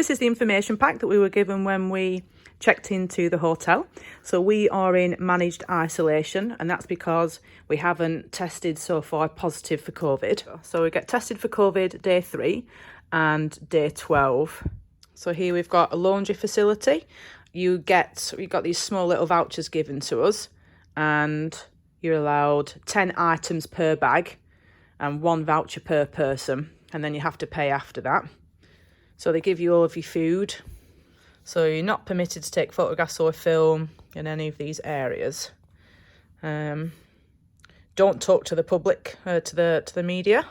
this is the information pack that we were given when we checked into the hotel. So we are in managed isolation, and that's because we haven't tested so far positive for COVID. So we get tested for COVID day 3 and day 12. So here we've got a laundry facility. We got these small little vouchers given to us, and you're allowed 10 items per bag and 1 voucher per person, and then you have to pay after that. So they give you all of your food. So you're not permitted to take photographs or film in any of these areas. Don't talk to the public, to the media.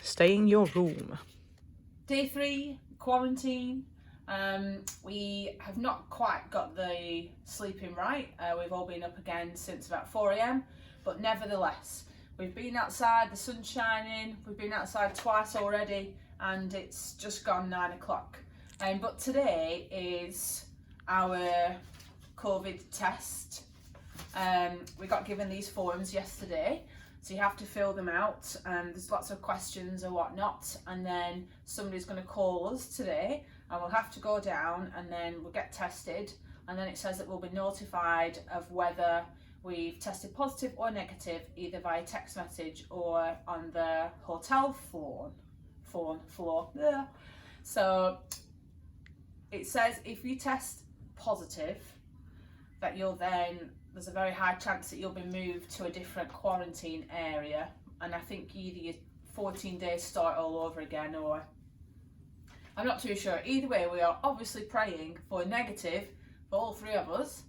Stay in your room. Day 3, quarantine. We have not quite got the sleeping right. We've all been up again since about 4 a.m. But nevertheless, we've been outside, the sun's shining. We've been outside twice already, and it's just gone 9 o'clock. But today is our COVID test. We got given these forms yesterday, so you have to fill them out, and there's lots of questions or whatnot, and then somebody's going to call us today, and we'll have to go down, and then we'll get tested, and then it says that we'll be notified of whether we've tested positive or negative, either via text message or on the hotel floor. Yeah. So it says if you test positive, that there's a very high chance that you'll be moved to a different quarantine area, and I think either your 14 days start all over again, or I'm not too sure. Either way, we are obviously praying for negative for all 3 of us,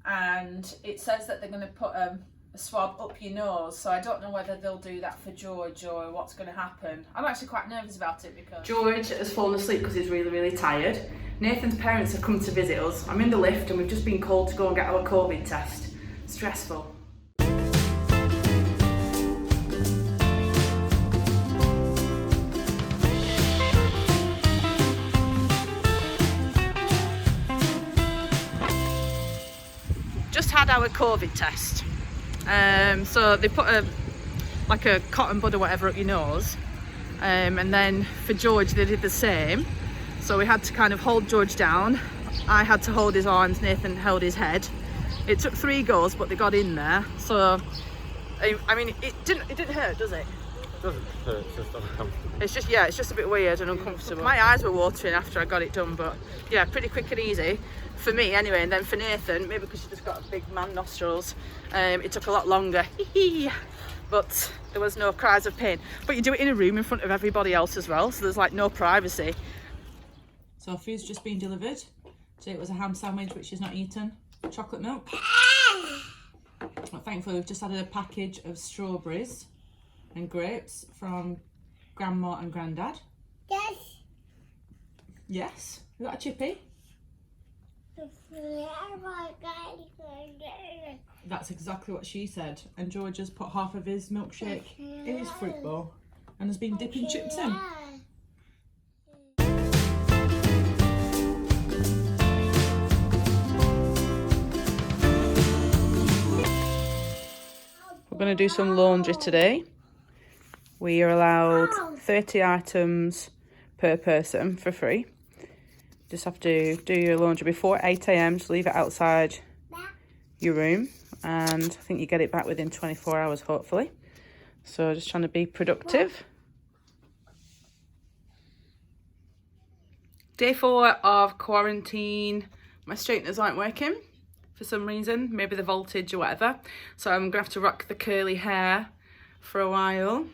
and it says that they're going to put a swab up your nose, so I don't know whether they'll do that for George or what's going to happen. I'm actually quite nervous about it because George has fallen asleep because he's really, really tired. Nathan's parents have come to visit us. I'm in the lift and we've just been called to go and get our COVID test. Stressful. Just had our COVID test. So they put a cotton bud or whatever up your nose, and then for George they did the same. So we had to kind of hold George down. I had to hold his arms, Nathan held his head. It took 3 goes, but they got in there. So I mean, it didn't hurt, does it? It doesn't hurt, it's just uncomfortable. It's just a bit weird and uncomfortable. My eyes were watering after I got it done, but yeah, pretty quick and easy. For me anyway, and then for Nathan, maybe because she just got big man nostrils, it took a lot longer. But there was no cries of pain. But you do it in a room in front of everybody else as well, so there's like no privacy. So food's just been delivered. Today it was a ham sandwich, which is not eaten. Chocolate milk. But thankfully we've just had a package of strawberries and grapes from Grandma and Grandad. Yes. Yes. You got a chippy? That's exactly what she said. And George has put half of his milkshake in his fruit bowl and has been dipping chips in. We're going to do some laundry today. We are allowed 30 items per person for free. Just have to do your laundry before 8 a.m. Just leave it outside your room, and I think you get it back within 24 hours hopefully. So just trying to be productive. Day 4 of quarantine. My straighteners aren't working for some reason, maybe the voltage or whatever, so I'm gonna have to rock the curly hair for a while.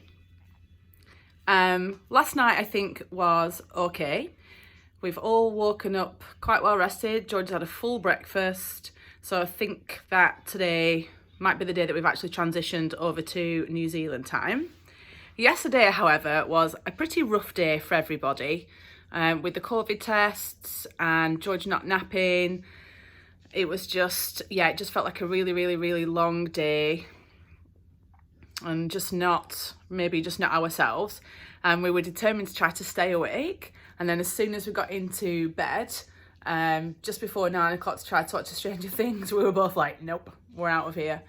Last night I think was okay. We've all woken up quite well rested. George had a full breakfast. So I think that today might be the day that we've actually transitioned over to New Zealand time. Yesterday, however, was a pretty rough day for everybody, with the COVID tests and George not napping. It was just, it just felt like a really, really, really long day, and maybe just not ourselves. And we were determined to try to stay awake. And then as soon as we got into bed, just before 9 o'clock to try to watch Stranger Things, we were both like, nope, we're out of here.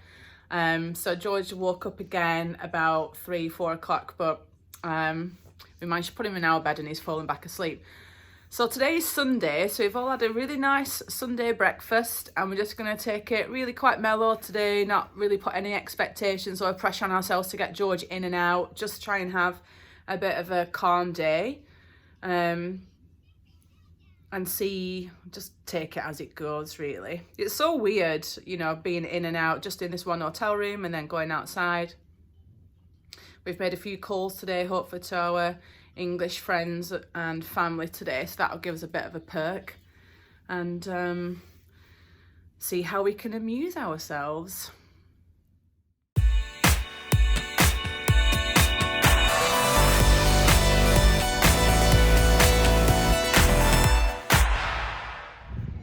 So George woke up again about 3-4 o'clock, but we managed to put him in our bed and he's fallen back asleep. So today is Sunday, so we've all had a really nice Sunday breakfast and we're just going to take it really quite mellow today, not really put any expectations or pressure on ourselves to get George in and out, just try and have a bit of a calm day and see, just take it as it goes really. It's so weird, you know, being in and out just in this one hotel room and then going outside. We've made a few calls today, hopefully to our English friends and family today, so that'll give us a bit of a perk and see how we can amuse ourselves.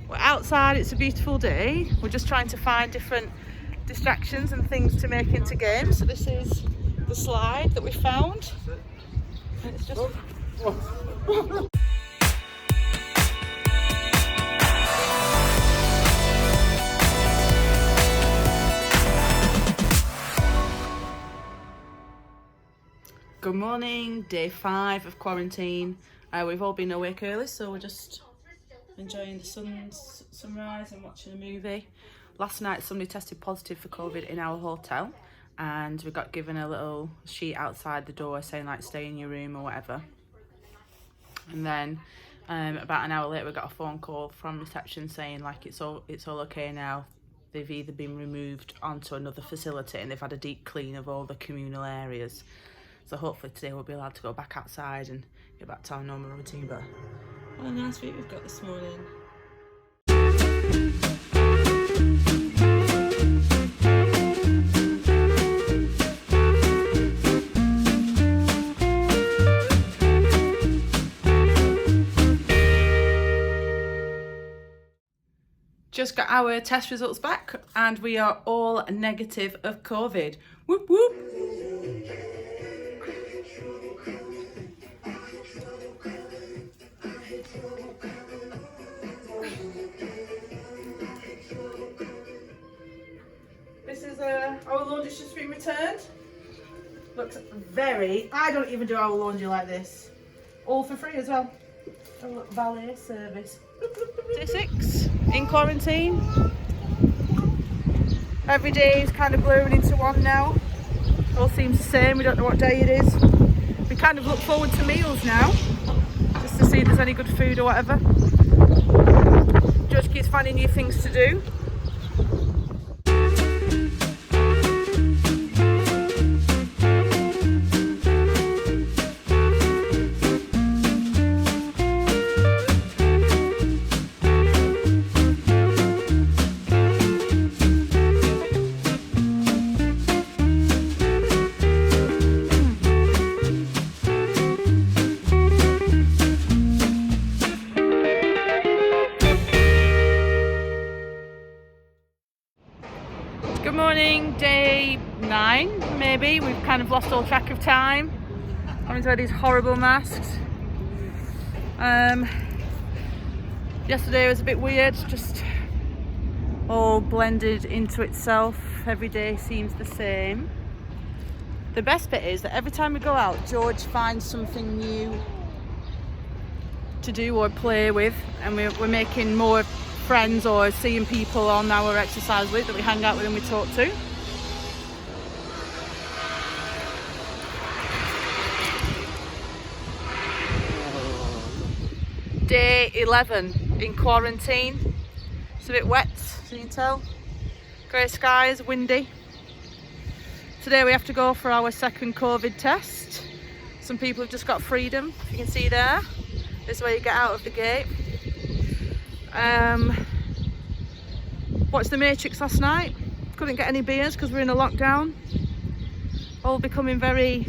We're outside, it's a beautiful day. We're just trying to find different distractions and things to make into games. So this is the slide that we found. And it's just... Good morning, day 5 of quarantine. We've all been awake early, so we're just enjoying the sunrise and watching a movie. Last night somebody tested positive for COVID in our hotel and we got given a little sheet outside the door saying like stay in your room or whatever. And then about an hour later we got a phone call from reception saying like it's all okay now. They've either been removed onto another facility and they've had a deep clean of all the communal areas. So hopefully today we'll be allowed to go back outside and get back to our normal routine. But what a nice week we've got this morning. Just got our test results back and we are all negative of COVID. Whoop whoop. This is our laundry's just been returned. Looks very, I don't even do our laundry like this. All for free as well. A little valet service. Day 6 in quarantine. Every day is kind of blurring into one now. All seems the same, we don't know what day it is. We kind of look forward to meals now, just to see if there's any good food or whatever. George keeps finding new things to do. Good morning, day 9 maybe. We've kind of lost all track of time. Having to wear these horrible masks. Yesterday was a bit weird, just all blended into itself. Every day seems the same. The best bit is that every time we go out, George finds something new to do or play with, and we're making more friends or seeing people on our exercise route that we hang out with and we talk to. Day 11 in quarantine. It's a bit wet, as you can tell. Grey skies, windy. Today we have to go for our second COVID test. Some people have just got freedom, if you can see there. This is where you get out of the gate. Watched The Matrix last night. Couldn't get any beers because we're in a lockdown. All becoming very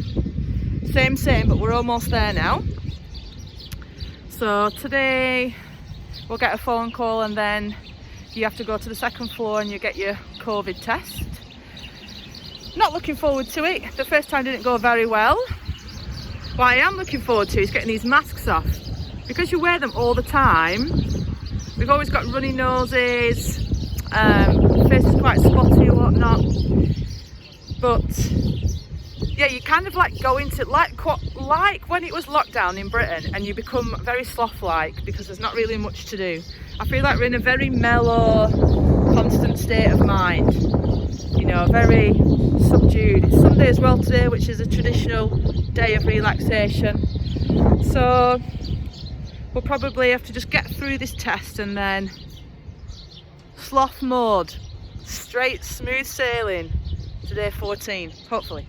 same, but we're almost there now. So today we'll get a phone call and then you have to go to the second floor and you get your COVID test. Not looking forward to it. The first time didn't go very well. What I am looking forward to is getting these masks off. Because you wear them all the time, we've always got runny noses, face is quite spotty or whatnot. But yeah, you kind of like go into like when it was lockdown in Britain, and you become very sloth-like because there's not really much to do. I feel like we're in a very mellow, constant state of mind, you know, very subdued. It's Sunday as well today, which is a traditional day of relaxation, so we'll probably have to just get through this test and then sloth mode, straight smooth sailing to day 14, hopefully.